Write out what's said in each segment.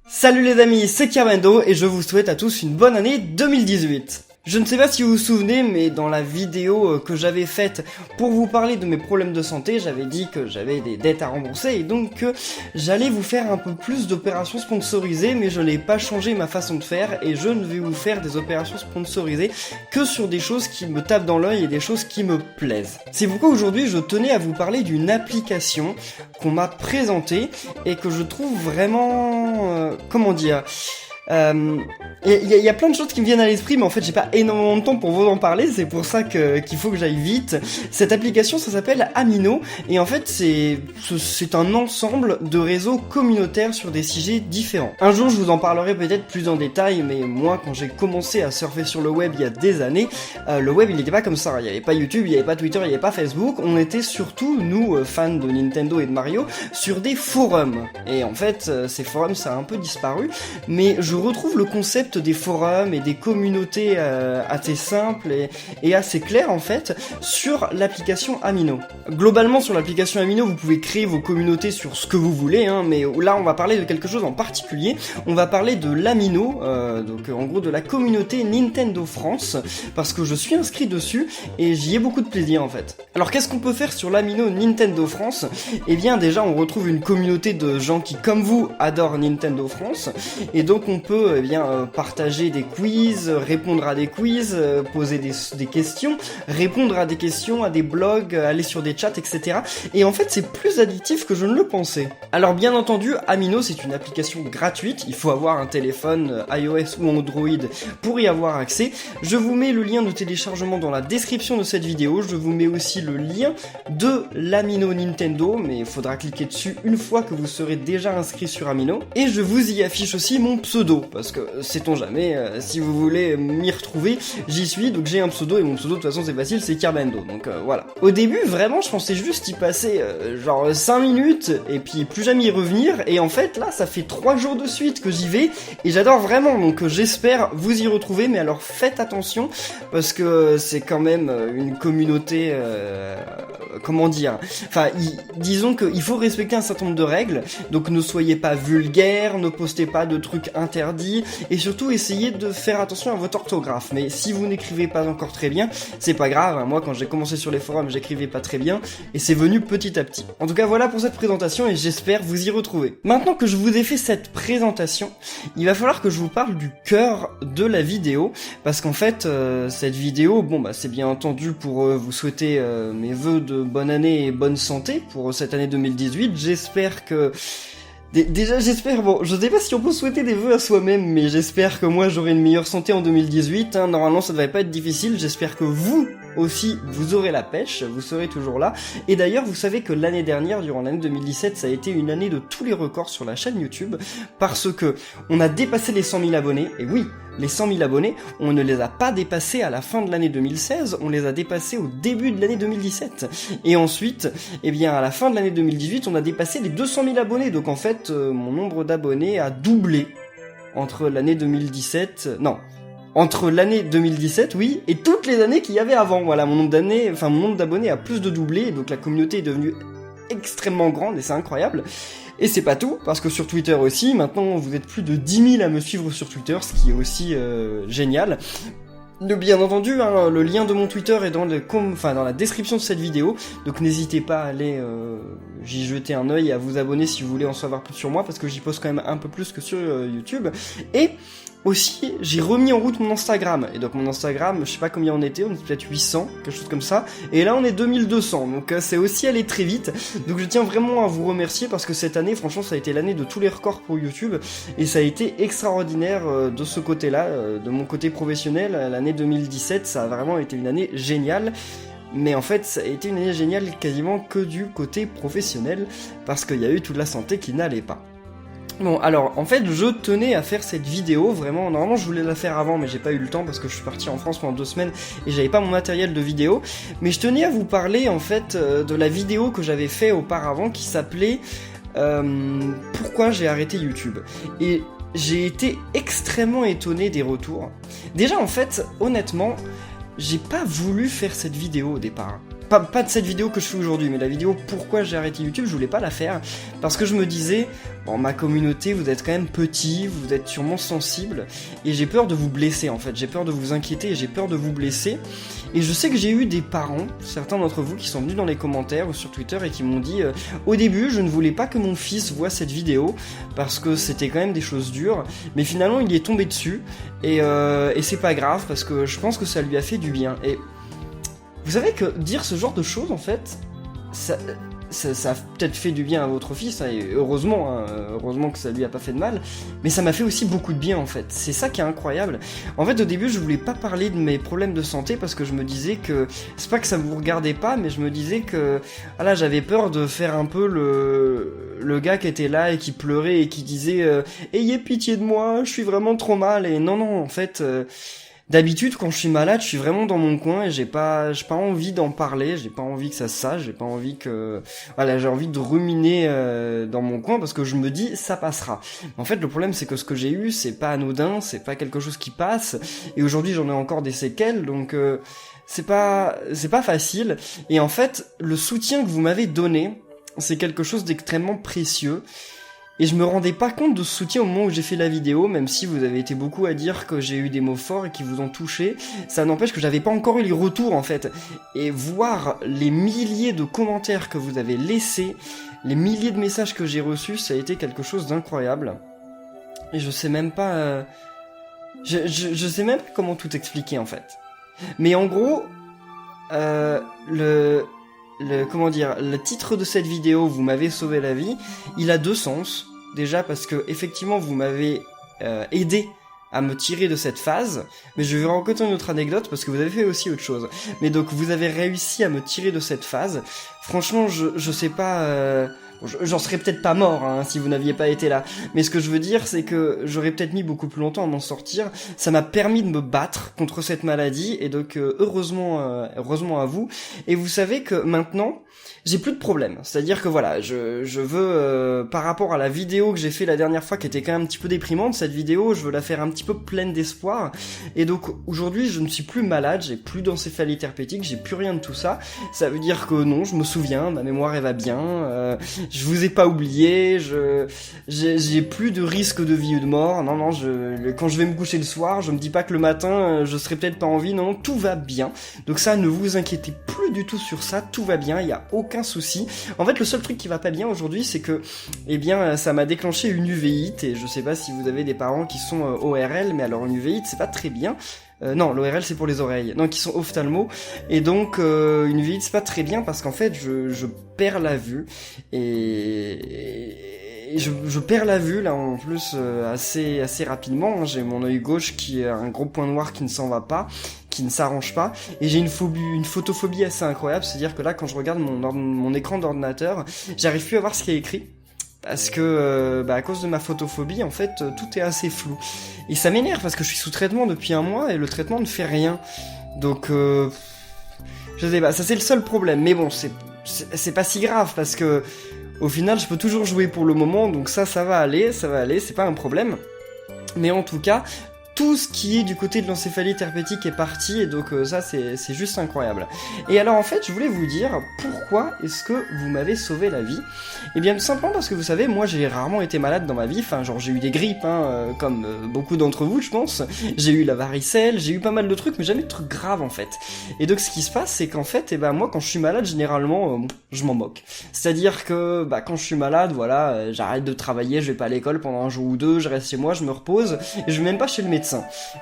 Salut les amis, c'est Kerbendo et je vous souhaite à tous une bonne année 2018. Je ne sais pas si vous vous souvenez, mais dans la vidéo que j'avais faite pour vous parler de mes problèmes de santé, j'avais dit que j'avais des dettes à rembourser et donc que j'allais vous faire un peu plus d'opérations sponsorisées, mais je n'ai pas changé ma façon de faire et je ne vais vous faire des opérations sponsorisées que sur des choses qui me tapent dans l'œil et des choses qui me plaisent. C'est pourquoi aujourd'hui je tenais à vous parler d'une application qu'on m'a présentée et que je trouve vraiment... comment dire... Il y a plein de choses qui me viennent à l'esprit, mais en fait j'ai pas énormément de temps pour vous en parler, c'est pour ça qu'il faut que j'aille vite. Cette application, ça s'appelle Amino, et en fait c'est un ensemble de réseaux communautaires sur des sujets différents. Un jour je vous en parlerai peut-être plus en détail, mais moi quand j'ai commencé à surfer sur le web il y a des années, le web il était pas comme ça, il y avait pas YouTube, il y avait pas Twitter, il y avait pas Facebook, on était surtout, nous fans de Nintendo et de Mario, sur des forums. Et en fait ces forums ça a un peu disparu, mais je retrouve le concept des forums et des communautés assez simples et assez claires en fait sur l'application Amino. Globalement sur l'application Amino vous pouvez créer vos communautés sur ce que vous voulez, mais là on va parler de quelque chose en particulier, on va parler de l'Amino, donc en gros de la communauté Nintendo France, parce que je suis inscrit dessus et j'y ai beaucoup de plaisir en fait. Alors qu'est-ce qu'on peut faire sur l'Amino Nintendo France? Eh bien déjà on retrouve une communauté de gens qui comme vous adorent Nintendo France, et donc on peut partager des quiz, répondre à des quiz, poser des questions, répondre à des questions, à des blogs, aller sur des chats, etc. Et en fait c'est plus addictif que je ne le pensais. Alors bien entendu Amino c'est une application gratuite, il faut avoir un téléphone iOS ou Android pour y avoir accès. Je vous mets le lien de téléchargement dans la description de cette vidéo, je vous mets aussi le lien de l'Amino Nintendo, mais il faudra cliquer dessus une fois que vous serez déjà inscrit sur Amino. Et je vous y affiche aussi mon pseudo, parce que sait-on jamais, si vous voulez m'y retrouver, j'y suis, donc j'ai un pseudo, et mon pseudo de toute façon c'est facile, c'est Kerbendo, donc voilà. Au début vraiment je pensais juste y passer genre 5 minutes, et puis plus jamais y revenir, et en fait là ça fait 3 jours de suite que j'y vais, et j'adore vraiment, donc j'espère vous y retrouver, mais alors faites attention, parce que c'est quand même une communauté, comment dire, enfin disons qu'il faut respecter un certain nombre de règles, donc ne soyez pas vulgaires, ne postez pas de trucs interdits, et surtout essayez de faire attention à votre orthographe. Mais si vous n'écrivez pas encore très bien, c'est pas grave, hein. Moi quand j'ai commencé sur les forums j'écrivais pas très bien, et c'est venu petit à petit. En tout cas voilà pour cette présentation, et j'espère vous y retrouver. Maintenant que je vous ai fait cette présentation, il va falloir que je vous parle du cœur de la vidéo, parce qu'en fait cette vidéo, bon bah c'est bien entendu pour vous souhaiter mes vœux de bonne année et bonne santé pour cette année 2018, j'espère que... Déjà j'espère, bon, je sais pas si on peut souhaiter des vœux à soi-même, mais j'espère que moi j'aurai une meilleure santé en 2018, normalement ça devrait pas être difficile, j'espère que vous aussi vous aurez la pêche, vous serez toujours là, et d'ailleurs vous savez que l'année dernière, durant l'année 2017, ça a été une année de tous les records sur la chaîne YouTube, parce que on a dépassé les 100 000 abonnés, et oui, les 100 000 abonnés, on ne les a pas dépassés à la fin de l'année 2016, on les a dépassés au début de l'année 2017. Et ensuite, eh bien, à la fin de l'année 2018, on a dépassé les 200 000 abonnés. Donc en fait, mon nombre d'abonnés a doublé entre l'année 2017... entre l'année 2017, oui, et toutes les années qu'il y avait avant. Voilà, mon nombre d'abonnés a plus de doublé, donc la communauté est devenue extrêmement grande, et c'est incroyable. Et c'est pas tout, parce que sur Twitter aussi, maintenant vous êtes plus de 10 000 à me suivre sur Twitter, ce qui est aussi génial. Bien entendu, hein, le lien de mon Twitter est dans la description de cette vidéo, donc n'hésitez pas à aller j'y jeter un œil et à vous abonner si vous voulez en savoir plus sur moi, parce que j'y poste quand même un peu plus que sur YouTube. Et aussi, j'ai remis en route mon Instagram, et donc mon Instagram, je sais pas combien on était peut-être 800, quelque chose comme ça, et là on est 2200, donc c'est aussi allé très vite, donc je tiens vraiment à vous remercier, parce que cette année, franchement, ça a été l'année de tous les records pour YouTube, et ça a été extraordinaire de ce côté-là, de mon côté professionnel. L'année 2017, ça a vraiment été une année géniale, mais en fait, ça a été une année géniale quasiment que du côté professionnel, parce qu'il y a eu toute la santé qui n'allait pas. Bon, alors, en fait, je tenais à faire cette vidéo, vraiment, normalement je voulais la faire avant, mais j'ai pas eu le temps parce que je suis parti en France pendant 2 semaines et j'avais pas mon matériel de vidéo, mais je tenais à vous parler, en fait, de la vidéo que j'avais fait auparavant qui s'appelait Pourquoi j'ai arrêté YouTube. Et j'ai été extrêmement étonné des retours. Déjà, en fait, honnêtement, j'ai pas voulu faire cette vidéo au départ. pas de cette vidéo que je fais aujourd'hui, mais la vidéo pourquoi j'ai arrêté YouTube, je voulais pas la faire, parce que je me disais, bon, ma communauté, vous êtes quand même petit, vous êtes sûrement sensible, et j'ai peur de vous blesser en fait, j'ai peur de vous inquiéter, et j'ai peur de vous blesser, et je sais que j'ai eu des parents, certains d'entre vous, qui sont venus dans les commentaires ou sur Twitter et qui m'ont dit, au début, je ne voulais pas que mon fils voie cette vidéo, parce que c'était quand même des choses dures, mais finalement il y est tombé dessus, et c'est pas grave, parce que je pense que ça lui a fait du bien, et vous savez que dire ce genre de choses, en fait, ça a peut-être fait du bien à votre fils, hein, et heureusement que ça lui a pas fait de mal, mais ça m'a fait aussi beaucoup de bien, en fait. C'est ça qui est incroyable. En fait, au début, je voulais pas parler de mes problèmes de santé, parce que je me disais que, c'est pas que ça vous regardait pas, mais je me disais que, voilà, j'avais peur de faire un peu le gars qui était là et qui pleurait et qui disait ayez pitié de moi, je suis vraiment trop mal, et non, en fait... D'habitude, quand je suis malade, je suis vraiment dans mon coin et j'ai pas envie d'en parler, j'ai pas envie que ça se sache, j'ai pas envie que, voilà, j'ai envie de ruminer dans mon coin parce que je me dis ça passera. En fait, le problème c'est que ce que j'ai eu, c'est pas anodin, c'est pas quelque chose qui passe et aujourd'hui j'en ai encore des séquelles, donc c'est pas facile. Et en fait, le soutien que vous m'avez donné, c'est quelque chose d'extrêmement précieux. Et je me rendais pas compte de ce soutien au moment où j'ai fait la vidéo, même si vous avez été beaucoup à dire que j'ai eu des mots forts et qui vous ont touché, ça n'empêche que j'avais pas encore eu les retours en fait. Et voir les milliers de commentaires que vous avez laissés, les milliers de messages que j'ai reçus, ça a été quelque chose d'incroyable. Et je sais même pas... Je sais même pas comment tout expliquer en fait. Mais en gros, comment dire, le titre de cette vidéo, vous m'avez sauvé la vie, il a deux sens. Déjà parce que effectivement vous m'avez aidé à me tirer de cette phase, mais je vais raconter une autre anecdote parce que vous avez fait aussi autre chose. Mais donc vous avez réussi à me tirer de cette phase. Franchement, je sais pas... J'en serais peut-être pas mort hein, si vous n'aviez pas été là. Mais ce que je veux dire, c'est que j'aurais peut-être mis beaucoup plus longtemps à m'en sortir. Ça m'a permis de me battre contre cette maladie. Et donc, heureusement à vous. Et vous savez que maintenant, j'ai plus de problème. C'est-à-dire que voilà, je veux, par rapport à la vidéo que j'ai fait la dernière fois, qui était quand même un petit peu déprimante, cette vidéo, je veux la faire un petit peu pleine d'espoir. Et donc, aujourd'hui, je ne suis plus malade, j'ai plus d'encéphalite herpétique, j'ai plus rien de tout ça. Ça veut dire que non, je me souviens, ma mémoire elle va bien, je vous ai pas oublié, j'ai plus de risque de vie ou de mort. Non, quand je vais me coucher le soir, je me dis pas que le matin, je serai peut-être pas en vie. Non, tout va bien. Donc ça, ne vous inquiétez plus du tout sur ça, tout va bien, il y a aucun souci. En fait, le seul truc qui va pas bien aujourd'hui, c'est que, eh bien, ça m'a déclenché une uvéite, et je sais pas si vous avez des parents qui sont ORL, mais alors une uvéite, c'est pas très bien. Non, l'ORL c'est pour les oreilles, non, qui sont ophtalmo, et donc une uvéite c'est pas très bien parce qu'en fait je perds la vue, et je perds la vue là en plus assez rapidement, hein. J'ai mon œil gauche qui a un gros point noir qui ne s'en va pas, qui ne s'arrange pas, et j'ai une photophobie assez incroyable, c'est-à-dire que là quand je regarde mon écran d'ordinateur, j'arrive plus à voir ce qu'il y a écrit. Parce que, à cause de ma photophobie, en fait, tout est assez flou. Et ça m'énerve parce que je suis sous traitement depuis un mois et le traitement ne fait rien. Donc, je sais pas, ça c'est le seul problème. Mais bon, c'est pas si grave parce que, au final, je peux toujours jouer pour le moment. Donc ça va aller, c'est pas un problème. Mais en tout cas, tout ce qui est du côté de l'encéphalite herpétique est parti, et donc ça c'est juste incroyable. Et alors en fait je voulais vous dire pourquoi est-ce que vous m'avez sauvé la vie. Et bien tout simplement parce que vous savez, moi j'ai rarement été malade dans ma vie, enfin genre j'ai eu des grippes comme beaucoup d'entre vous je pense, j'ai eu la varicelle, j'ai eu pas mal de trucs mais jamais de trucs graves en fait. Et donc ce qui se passe c'est qu'en fait moi quand je suis malade généralement je m'en moque. C'est-à-dire que quand je suis malade voilà, j'arrête de travailler, je vais pas à l'école pendant un jour ou deux, je reste chez moi, je me repose et je vais même pas chez le médecin.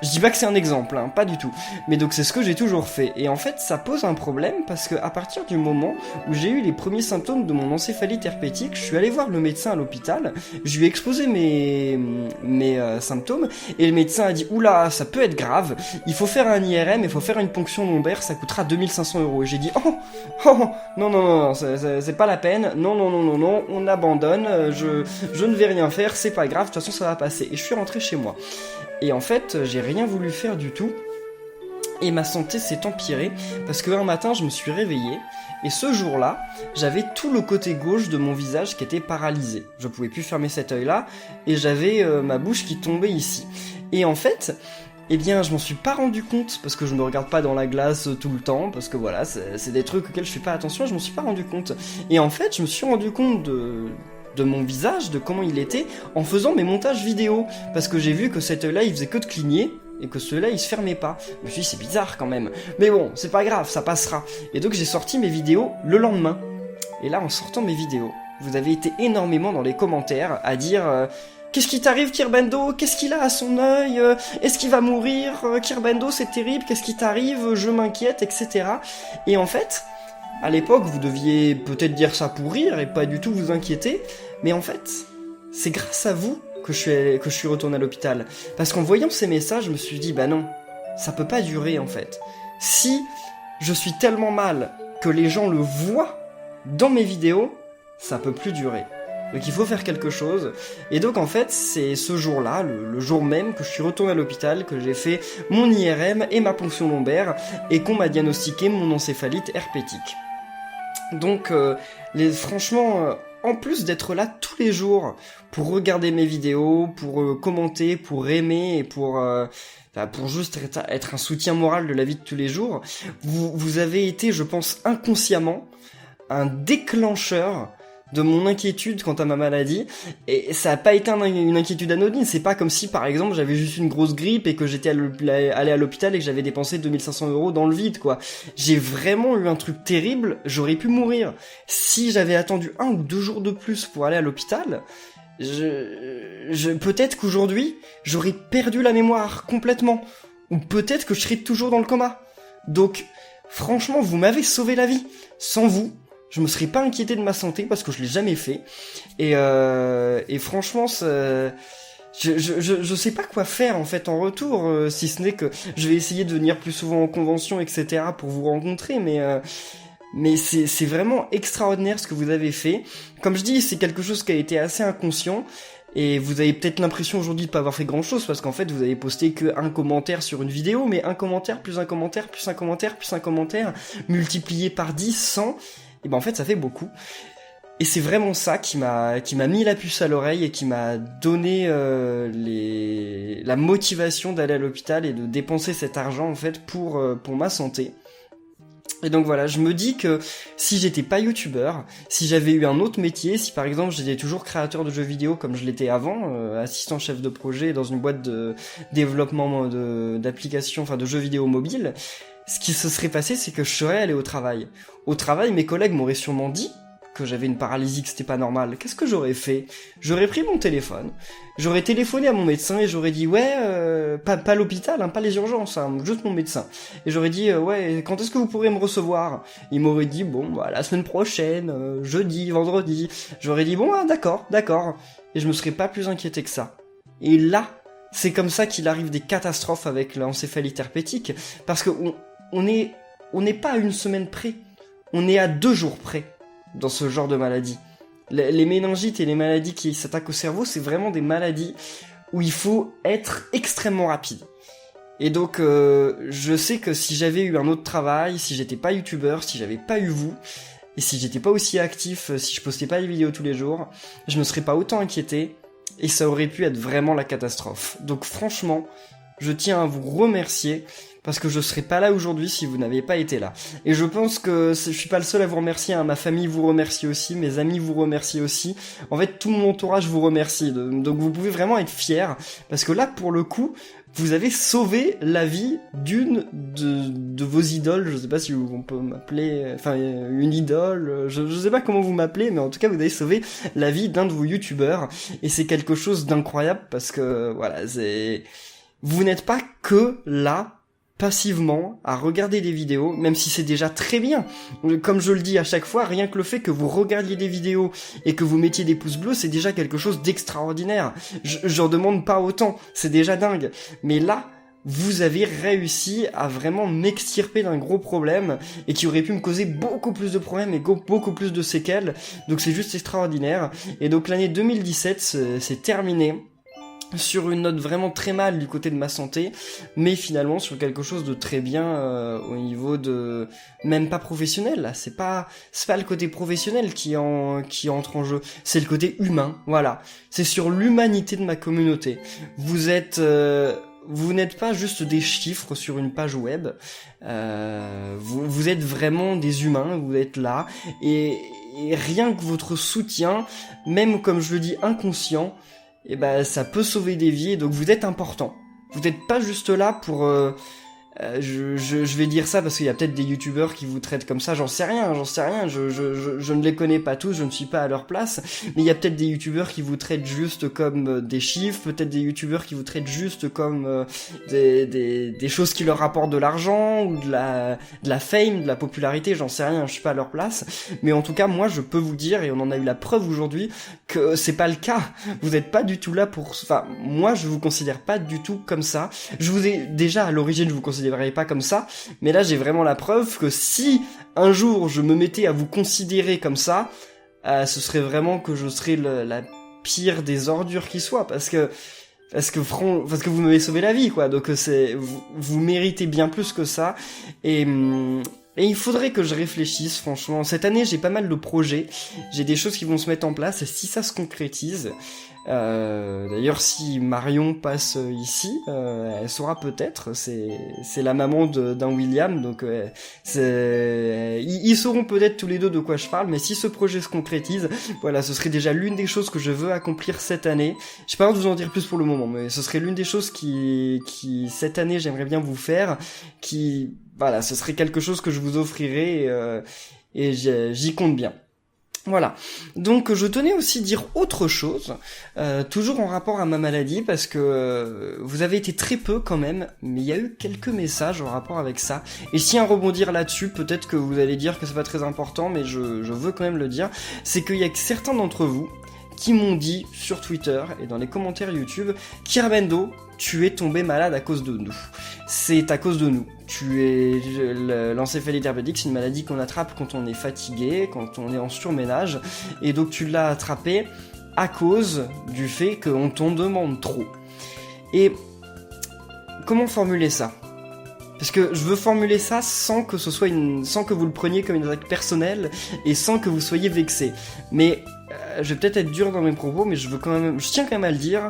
Je dis pas que c'est un exemple, hein, pas du tout. Mais donc c'est ce que j'ai toujours fait. Et en fait, ça pose un problème parce que à partir du moment où j'ai eu les premiers symptômes de mon encéphalite herpétique, je suis allé voir le médecin à l'hôpital, je lui ai exposé mes symptômes, et le médecin a dit oula, ça peut être grave, il faut faire un IRM, il faut faire une ponction lombaire, ça coûtera 2500 €. Et j'ai dit non, c'est pas la peine, non, on abandonne, je ne vais rien faire, c'est pas grave, de toute façon ça va passer. Et je suis rentré chez moi. Et en fait, j'ai rien voulu faire du tout. Et ma santé s'est empirée parce qu'un matin, je me suis réveillé. Et ce jour-là, j'avais tout le côté gauche de mon visage qui était paralysé. Je pouvais plus fermer cet œil-là. Et j'avais ma bouche qui tombait ici. Et en fait, eh bien, je m'en suis pas rendu compte, parce que je me regarde pas dans la glace tout le temps, parce que voilà, c'est des trucs auxquels je fais pas attention, je m'en suis pas rendu compte. Et en fait, je me suis rendu compte de mon visage, de comment il était, en faisant mes montages vidéo, parce que j'ai vu que cet œil-là, il faisait que de cligner, et que celui-là, il se fermait pas. Je me suis dit, c'est bizarre quand même. Mais bon, c'est pas grave, ça passera. Et donc, j'ai sorti mes vidéos le lendemain. Et là, en sortant mes vidéos, vous avez été énormément dans les commentaires à dire... Qu'est-ce qui t'arrive, Kirbendo? Qu'est-ce qu'il a à son œil? Est-ce qu'il va mourir? Kirbendo, c'est terrible, qu'est-ce qui t'arrive? Je m'inquiète, etc. Et en fait, à l'époque, vous deviez peut-être dire ça pour rire et pas du tout vous inquiéter, mais en fait, c'est grâce à vous que je suis retourné à l'hôpital. Parce qu'en voyant ces messages, je me suis dit, bah non, ça peut pas durer en fait. Si je suis tellement mal que les gens le voient dans mes vidéos, ça peut plus durer. Donc il faut faire quelque chose. Et donc en fait, c'est ce jour-là, le jour même, que je suis retourné à l'hôpital, que j'ai fait mon IRM et ma ponction lombaire, et qu'on m'a diagnostiqué mon encéphalite herpétique. Donc franchement, en plus d'être là tous les jours pour regarder mes vidéos, pour commenter, pour aimer et pour juste être un soutien moral de la vie de tous les jours, vous avez été, je pense, inconsciemment, un déclencheur de mon inquiétude quant à ma maladie, et ça a pas été une inquiétude anodine, c'est pas comme si par exemple j'avais juste une grosse grippe et que j'étais allé à l'hôpital et que j'avais dépensé 2500 € dans le vide, quoi. J'ai vraiment eu un truc terrible, j'aurais pu mourir. Si j'avais attendu 1 ou 2 jours de plus pour aller à l'hôpital, peut-être qu'aujourd'hui, j'aurais perdu la mémoire complètement, ou peut-être que je serais toujours dans le coma. Donc, franchement, vous m'avez sauvé la vie. Sans vous, je me serais pas inquiété de ma santé parce que je l'ai jamais fait. Et franchement, je sais pas quoi faire en fait en retour, si ce n'est que je vais essayer de venir plus souvent en convention, etc. pour vous rencontrer, mais c'est vraiment extraordinaire ce que vous avez fait. Comme je dis, c'est quelque chose qui a été assez inconscient. Et vous avez peut-être l'impression aujourd'hui de pas avoir fait grand chose parce qu'en fait vous avez posté que un commentaire sur une vidéo, mais un commentaire plus un commentaire plus un commentaire plus un commentaire multiplié par 10, 100, et ben en fait ça fait beaucoup. Et c'est vraiment ça qui m'a mis la puce à l'oreille et qui m'a donné la motivation d'aller à l'hôpital et de dépenser cet argent en fait pour ma santé. Et donc voilà, je me dis que si j'étais pas youtubeur, si j'avais eu un autre métier, si par exemple j'étais toujours créateur de jeux vidéo comme je l'étais avant, assistant chef de projet dans une boîte de développement d'applications, enfin de jeux vidéo mobiles, ce qui se serait passé c'est que je serais allé au travail. Au travail, mes collègues m'auraient sûrement dit que j'avais une paralysie, que c'était pas normal. Qu'est-ce que j'aurais fait? J'aurais pris mon téléphone, j'aurais téléphoné à mon médecin et j'aurais dit pas l'hôpital, hein, pas les urgences, hein, juste mon médecin. Et j'aurais dit quand est-ce que vous pourrez me recevoir? Il m'aurait dit la semaine prochaine, jeudi, vendredi. J'aurais dit d'accord. Et je me serais pas plus inquiété que ça. Et là, c'est comme ça qu'il arrive des catastrophes avec l'encéphalite herpétique, parce que on n'est pas à 1 semaine près, on est à 2 jours près. Dans ce genre de maladie. Les méningites et les maladies qui s'attaquent au cerveau, c'est vraiment des maladies où il faut être extrêmement rapide. Et donc, je sais que si j'avais eu un autre travail, si j'étais pas youtubeur, si j'avais pas eu vous, et si j'étais pas aussi actif, si je postais pas des vidéos tous les jours, je me serais pas autant inquiété, et ça aurait pu être vraiment la catastrophe. Donc franchement, je tiens à vous remercier, parce que je serais pas là aujourd'hui si vous n'aviez pas été là. Et je pense que je suis pas le seul à vous remercier, hein. Ma famille vous remercie aussi, mes amis vous remercient aussi. En fait, tout mon entourage vous remercie. Donc vous pouvez vraiment être fiers, parce que là, pour le coup, vous avez sauvé la vie d'une de vos idoles. Je sais pas si on peut m'appeler, une idole. Je sais pas comment vous m'appelez, mais en tout cas, vous avez sauvé la vie d'un de vos youtubeurs. Et c'est quelque chose d'incroyable, parce que, voilà, vous n'êtes pas que là, passivement, à regarder des vidéos, même si c'est déjà très bien. Comme je le dis à chaque fois, rien que le fait que vous regardiez des vidéos et que vous mettiez des pouces bleus, c'est déjà quelque chose d'extraordinaire. J'en demande pas autant, c'est déjà dingue. Mais là, vous avez réussi à vraiment m'extirper d'un gros problème et qui aurait pu me causer beaucoup plus de problèmes et beaucoup plus de séquelles. Donc c'est juste extraordinaire. Et donc l'année 2017, c'est terminé. Sur une note vraiment très mal du côté de ma santé, mais finalement sur quelque chose de très bien au niveau de même pas professionnel. Là, c'est pas le côté professionnel qui entre en jeu, c'est le côté humain. Voilà, c'est sur l'humanité de ma communauté. Vous êtes vous n'êtes pas juste des chiffres sur une page web, vous êtes vraiment des humains, vous êtes là, et rien que votre soutien, même comme je le dis inconscient, ça peut sauver des vies, donc vous êtes important. Vous n'êtes pas juste là pour... je vais dire ça parce qu'il y a peut-être des youtubeurs qui vous traitent comme ça, j'en sais rien, je ne les connais pas tous, je ne suis pas à leur place, mais il y a peut-être des youtubeurs qui vous traitent juste comme des chiffres, peut-être des youtubeurs qui vous traitent juste comme des choses qui leur rapportent de l'argent, ou de la fame, de la popularité, j'en sais rien, je suis pas à leur place, mais en tout cas, moi, je peux vous dire, et on en a eu la preuve aujourd'hui, que c'est pas le cas, vous êtes pas du tout là pour... Enfin, moi, je vous considère pas du tout comme ça, je vous ai, déjà, à l'origine, je vous considérais pas comme ça, mais là j'ai vraiment la preuve que si un jour je me mettais à vous considérer comme ça, ce serait vraiment que je serais la pire des ordures qui soit, parce que vous m'avez sauvé la vie, quoi, donc vous méritez bien plus que ça, et il faudrait que je réfléchisse, franchement. Cette année, j'ai pas mal de projets, j'ai des choses qui vont se mettre en place, et si ça se concrétise, d'ailleurs, si Marion passe ici, elle saura peut-être, c'est la maman d'un William, donc ils sauront peut-être tous les deux de quoi je parle, mais si ce projet se concrétise, voilà, ce serait déjà l'une des choses que je veux accomplir cette année. J'ai pas envie de vous en dire plus pour le moment, mais ce serait l'une des choses qui cette année, j'aimerais bien vous faire, voilà, ce serait quelque chose que je vous offrirai, et j'y compte bien. Voilà, donc je tenais aussi à dire autre chose, toujours en rapport à ma maladie, parce que vous avez été très peu quand même, mais il y a eu quelques messages en rapport avec ça, et si à rebondir là-dessus, peut-être que vous allez dire que c'est pas très important, mais je veux quand même le dire, c'est qu'il y a certains d'entre vous qui m'ont dit sur Twitter et dans les commentaires YouTube, Kirabendo, tu es tombé malade à cause de nous. C'est à cause de nous. L'encéphalite herpétique, c'est une maladie qu'on attrape quand on est fatigué, quand on est en surménage, et donc tu l'as attrapé à cause du fait qu'on t'en demande trop. Et comment formuler ça ? Parce que je veux formuler ça sans que sans que vous le preniez comme une attaque personnelle et sans que vous soyez vexé. Mais je vais peut-être être dur dans mes propos, mais je tiens quand même à le dire.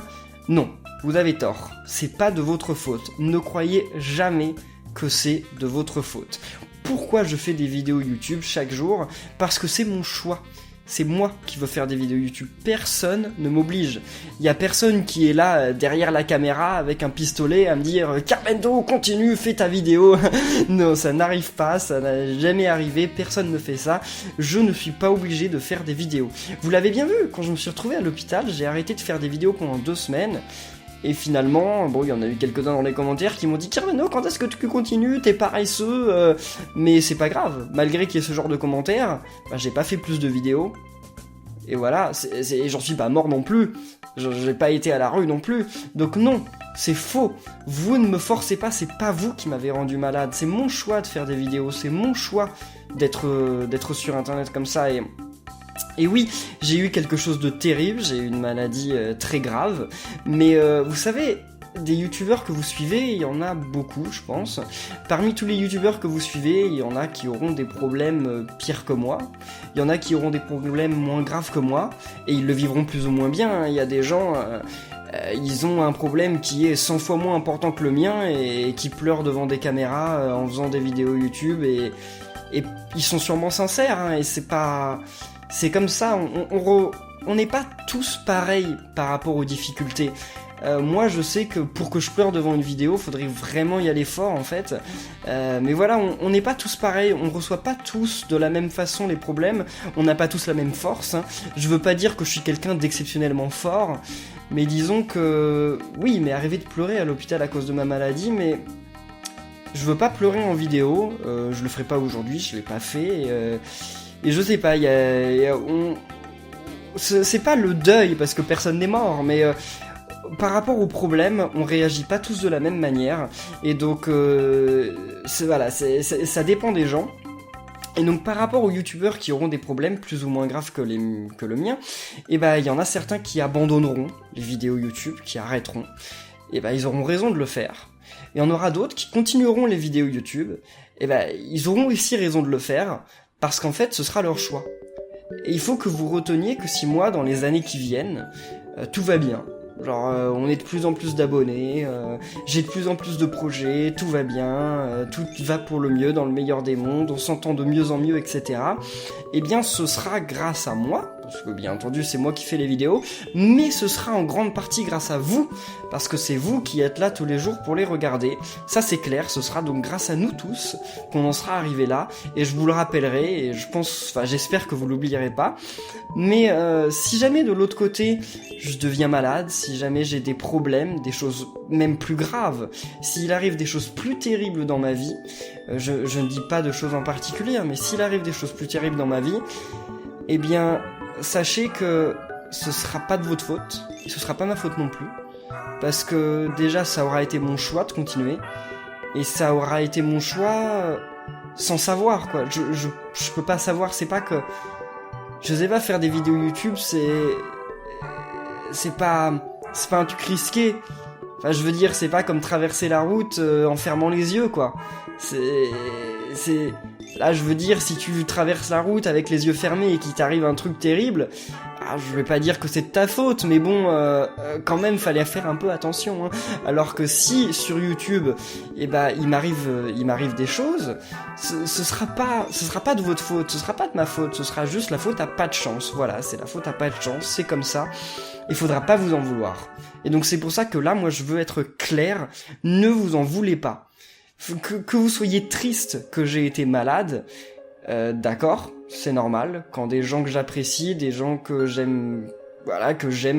Non, vous avez tort. C'est pas de votre faute. Ne croyez jamais que c'est de votre faute. Pourquoi je fais des vidéos YouTube chaque jour ? Parce que c'est mon choix. C'est moi qui veux faire des vidéos YouTube. Personne ne m'oblige. Il y a personne qui est là derrière la caméra avec un pistolet à me dire « Kirabendo, continue, fais ta vidéo !» Non, ça n'arrive pas, ça n'a jamais arrivé, personne ne fait ça. Je ne suis pas obligé de faire des vidéos. Vous l'avez bien vu, quand je me suis retrouvé à l'hôpital, j'ai arrêté de faire des vidéos pendant 2 semaines. Et finalement, bon, il y en a eu quelques-uns dans les commentaires qui m'ont dit « Kirabendo, quand est-ce que tu continues ? T'es paresseux !» Mais c'est pas grave, malgré qu'il y ait ce genre de commentaires, j'ai pas fait plus de vidéos. Et voilà, j'en suis pas mort non plus. J'ai pas été à la rue non plus. Donc non, c'est faux. Vous ne me forcez pas, c'est pas vous qui m'avez rendu malade. C'est mon choix de faire des vidéos, c'est mon choix d'être sur internet comme ça. Et oui, j'ai eu quelque chose de terrible, j'ai eu une maladie très grave, mais vous savez, des youtubeurs que vous suivez, il y en a beaucoup, je pense. Parmi tous les youtubeurs que vous suivez, il y en a qui auront des problèmes pires que moi, il y en a qui auront des problèmes moins graves que moi, et ils le vivront plus ou moins bien. Il y a des gens... ils ont un problème qui est 100 fois moins important que le mien, et qui pleurent devant des caméras en faisant des vidéos YouTube, et ils sont sûrement sincères, hein, et c'est pas... C'est comme ça, on n'est pas tous pareils par rapport aux difficultés. Moi, je sais que pour que je pleure devant une vidéo, faudrait vraiment y aller fort, en fait. Mais voilà, on n'est pas tous pareils, on reçoit pas tous de la même façon les problèmes, on n'a pas tous la même force, hein. Je veux pas dire que je suis quelqu'un d'exceptionnellement fort, mais disons que... Oui, il m'est arrivé de pleurer à l'hôpital à cause de ma maladie, mais... Je veux pas pleurer en vidéo, je le ferai pas aujourd'hui, je l'ai pas fait, et je sais pas, c'est pas le deuil parce que personne n'est mort, mais par rapport aux problèmes, on réagit pas tous de la même manière, et donc ça dépend des gens. Et donc par rapport aux youtubeurs qui auront des problèmes plus ou moins graves que le mien, il y en a certains qui abandonneront les vidéos YouTube, qui arrêteront, et ils auront raison de le faire. Et il y en aura d'autres qui continueront les vidéos YouTube, et ils auront aussi raison de le faire, parce qu'en fait, ce sera leur choix. Et il faut que vous reteniez que si moi, dans les années qui viennent, tout va bien, Genre, on est de plus en plus d'abonnés, j'ai de plus en plus de projets, tout va bien, tout va pour le mieux, dans le meilleur des mondes, on s'entend de mieux en mieux, etc. Eh bien, ce sera grâce à moi, parce que bien entendu, c'est moi qui fais les vidéos, mais ce sera en grande partie grâce à vous, parce que c'est vous qui êtes là tous les jours pour les regarder. Ça, c'est clair, ce sera donc grâce à nous tous qu'on en sera arrivé là, et je vous le rappellerai, et j'espère que vous l'oublierez pas. Mais si jamais de l'autre côté, je deviens malade, si jamais j'ai des problèmes, des choses même plus graves, s'il arrive des choses plus terribles dans ma vie, je ne dis pas de choses en particulier, mais s'il arrive des choses plus terribles dans ma vie, eh bien, sachez que ce sera pas de votre faute, et ce sera pas ma faute non plus, parce que déjà, ça aura été mon choix de continuer, et ça aura été mon choix sans savoir, quoi. Je peux pas savoir, c'est pas que... Je sais pas, faire des vidéos YouTube, c'est pas un truc risqué. Enfin, je veux dire, c'est pas comme traverser la route en fermant les yeux, quoi. Là, je veux dire, si tu traverses la route avec les yeux fermés et qu'il t'arrive un truc terrible, je vais pas dire que c'est de ta faute, mais bon, quand même, fallait faire un peu attention, hein. Alors que si, sur YouTube, il m'arrive des choses, ce sera pas de votre faute, ce sera pas de ma faute, ce sera juste la faute à pas de chance. Voilà, c'est la faute à pas de chance, c'est comme ça. Il faudra pas vous en vouloir. Et donc c'est pour ça que là, moi, je veux être clair, ne vous en voulez pas. Que vous soyez triste que j'ai été malade, d'accord, c'est normal. Quand des gens que j'apprécie, des gens que j'aime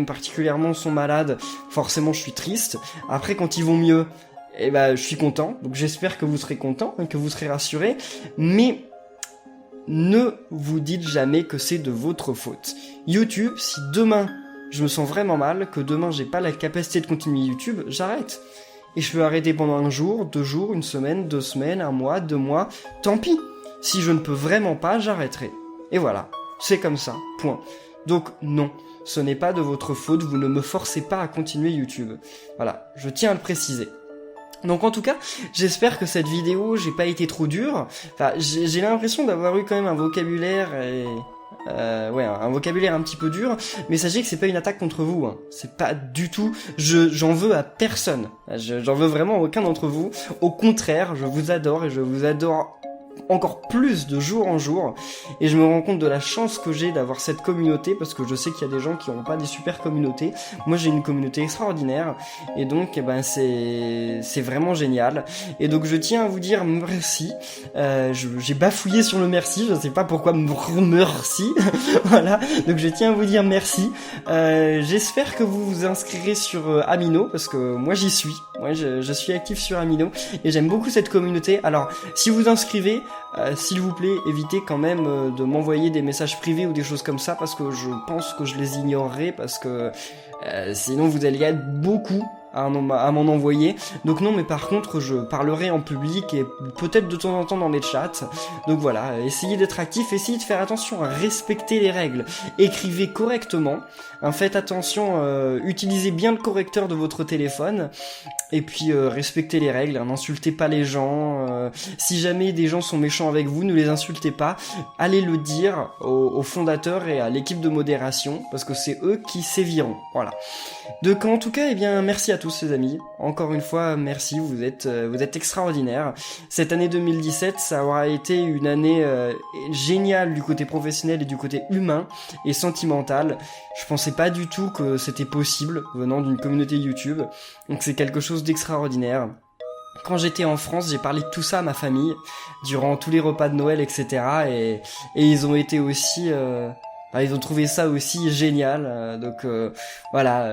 particulièrement sont malades, forcément je suis triste. Après, quand ils vont mieux, je suis content. Donc j'espère que vous serez content, que vous serez rassurés. Mais ne vous dites jamais que c'est de votre faute. YouTube, si demain je me sens vraiment mal, que demain j'ai pas la capacité de continuer YouTube, j'arrête. Et je peux arrêter pendant 1 jour, 2 jours, 1 semaine, 2 semaines, 1 mois, 2 mois, tant pis. Si je ne peux vraiment pas, j'arrêterai. Et voilà, c'est comme ça, point. Donc non, ce n'est pas de votre faute, vous ne me forcez pas à continuer YouTube. Voilà, je tiens à le préciser. Donc en tout cas, j'espère que cette vidéo, j'ai pas été trop dur. Enfin, j'ai l'impression d'avoir eu quand même un vocabulaire un vocabulaire un petit peu dur, mais sachez que c'est pas une attaque contre vous, hein. C'est pas du tout, j'en veux à personne, j'en veux vraiment à aucun d'entre vous, au contraire, je vous adore et je vous adore encore plus de jour en jour, et je me rends compte de la chance que j'ai d'avoir cette communauté, parce que je sais qu'il y a des gens qui n'ont pas des super communautés. Moi j'ai une communauté extraordinaire, et donc c'est vraiment génial. Et donc je tiens à vous dire merci. J'ai bafouillé sur le merci, je sais pas pourquoi merci. Voilà, donc je tiens à vous dire merci. J'espère que vous vous inscrirez sur Amino, parce que moi j'y suis. Moi je suis actif sur Amino et j'aime beaucoup cette communauté. Alors si vous inscrivez, s'il vous plaît, évitez quand même de m'envoyer des messages privés ou des choses comme ça, parce que je pense que je les ignorerai, parce que sinon vous allez être beaucoup à m'en envoyer. Donc non, mais par contre je parlerai en public et peut-être de temps en temps dans les chats. Donc voilà, essayez d'être actif, essayez de faire attention à respecter les règles, écrivez correctement, faites attention, utilisez bien le correcteur de votre téléphone, et puis respectez les règles, n'insultez pas les gens, si jamais des gens sont méchants avec vous, ne les insultez pas, allez le dire aux fondateurs et à l'équipe de modération, parce que c'est eux qui séviront. Voilà. Donc en tout cas, eh bien merci à tous les amis, encore une fois merci, vous êtes extraordinaires. Cette année 2017, ça aura été une année géniale du côté professionnel et du côté humain et sentimental. Je pensais pas du tout que c'était possible venant d'une communauté YouTube, donc c'est quelque chose d'extraordinaire. Quand j'étais en France, j'ai parlé de tout ça à ma famille durant tous les repas de Noël, etc. Et ils ont été aussi ils ont trouvé ça aussi génial, donc voilà,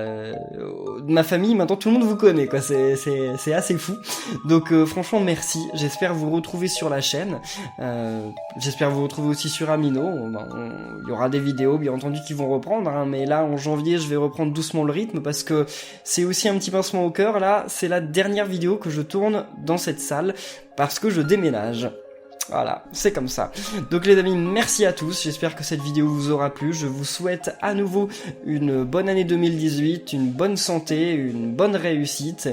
ma famille, maintenant tout le monde vous connaît, quoi, c'est assez fou, donc franchement merci, j'espère vous retrouver sur la chaîne, j'espère vous retrouver aussi sur Amino, il y aura des vidéos bien entendu qui vont reprendre, hein, mais là en janvier je vais reprendre doucement le rythme, parce que c'est aussi un petit pincement au cœur, là c'est la dernière vidéo que je tourne dans cette salle, parce que je déménage. Voilà, c'est comme ça. Donc les amis, merci à tous, j'espère que cette vidéo vous aura plu, je vous souhaite à nouveau une bonne année 2018, une bonne santé, une bonne réussite,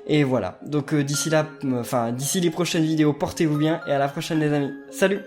et voilà. Donc d'ici là, d'ici les prochaines vidéos, portez-vous bien, et à la prochaine les amis. Salut!